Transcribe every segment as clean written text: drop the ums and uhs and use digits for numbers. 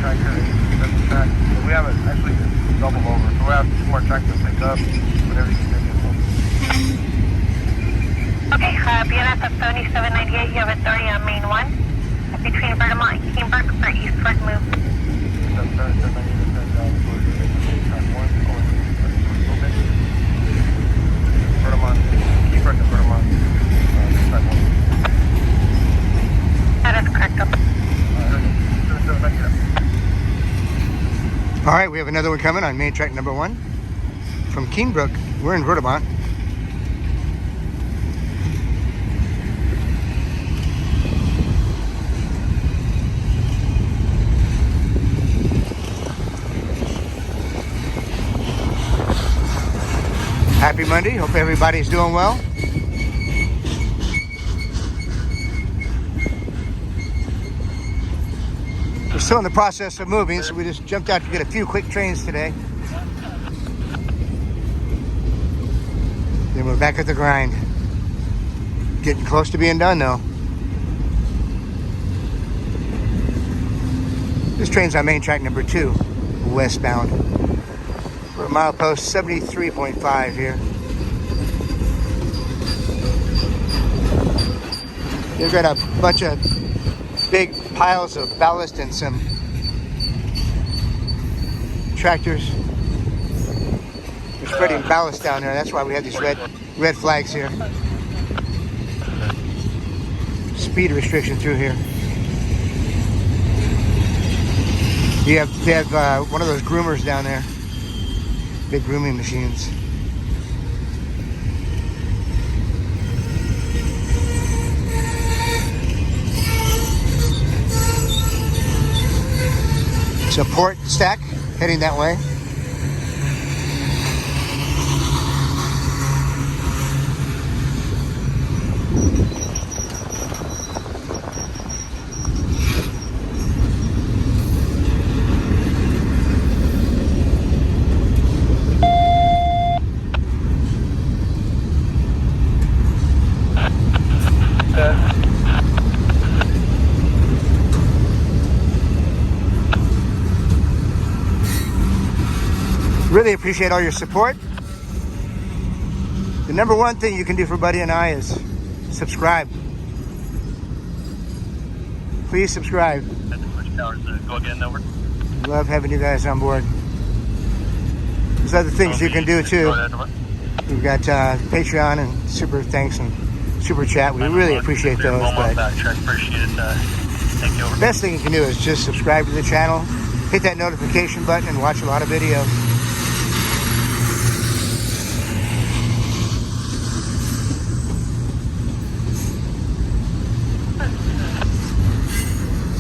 track here, double track. But we haven't actually doubled over, so we have 2 more tracks to pick up whenever you can pick it up. Okay, BNSF 7798, you have authority on main 1 between Verdemont and Keenbrook for eastward move. 7798, track 1, Verdemont, Keenbrook and Verdemont, track 1. That is correct. All right, we have another one coming on main track number 1 from Keenbrook. We're in Verdemont. Happy Monday. Hope everybody's doing well. We're still in the process of moving, so we just jumped out to get a few quick trains today. Then we're back at the grind. Getting close to being done though. This train's on main track number 2, westbound. We're at milepost 73.5 here. They've got a bunch of big piles of ballast and some tractors. They're spreading ballast down there. That's why we have these red flags here. Speed restriction through here. They have one of those groomers down there. Big grooming machines. Support stack heading that way. Really appreciate all your support. The number one thing you can do for Buddy and I is subscribe. Please subscribe. Go again, over. Love having you guys on board. There's other things you can do too. We've got Patreon and super thanks and super chat. We really appreciate those. But the best thing you can do is just subscribe to the channel, hit that notification button, and watch a lot of videos.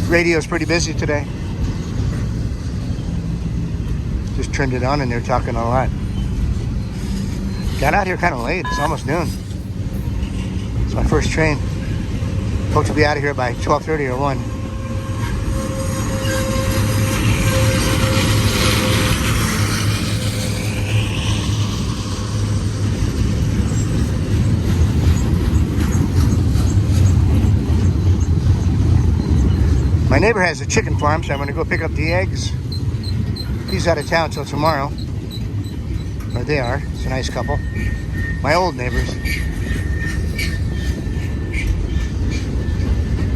Radio's pretty busy today. Just turned it on and they're talking a lot. Got out here kind of late. It's almost noon. It's my first train. Hope to be out of here by 12:30 or 1. My neighbor has a chicken farm, so I'm going to go pick up the eggs. He's out of town till tomorrow. Or they are. It's a nice couple. My old neighbors.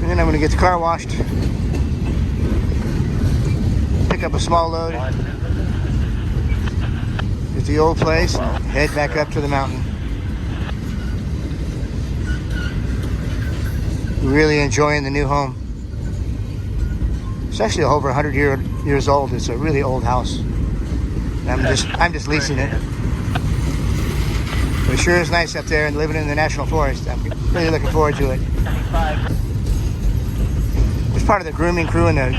And then I'm going to get the car washed. Pick up a small load. At the old place and head back up to the mountain. Really enjoying the new home. It's actually over 100 years old. It's a really old house. And I'm just leasing it. But it sure is nice up there and living in the National Forest. I'm really looking forward to it. It's part of the grooming crew and the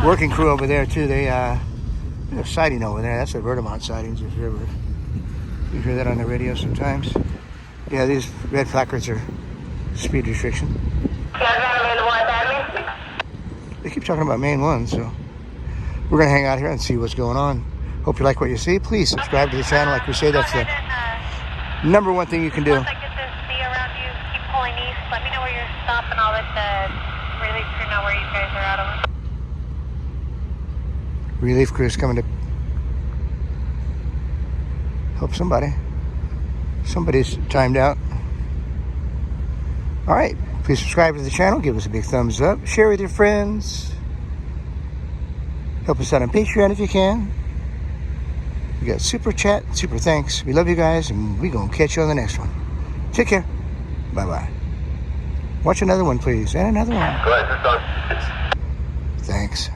working crew over there too. They have a sighting over there. That's the Verdemont sightings. If you hear that on the radio sometimes. Yeah, these red placards are speed restriction. They keep talking about main 1, so we're going to hang out here and see what's going on. Hope you like what you see. Please subscribe to the channel. Like we say, that's the number one thing you can do. Once I get this C around you, keep pulling east. Let me know where you're stopping. I'll let the release crew know where you guys are out of. Relief crews coming to help somebody. Somebody's timed out. All right. Please subscribe to the channel. Give us a big thumbs up. Share with your friends. Help us out on Patreon if you can. We got super chat, super thanks. We love you guys, and we're going to catch you on the next one. Take care. Bye-bye. Watch another one, please. And another one. Go ahead, it's done. Thanks.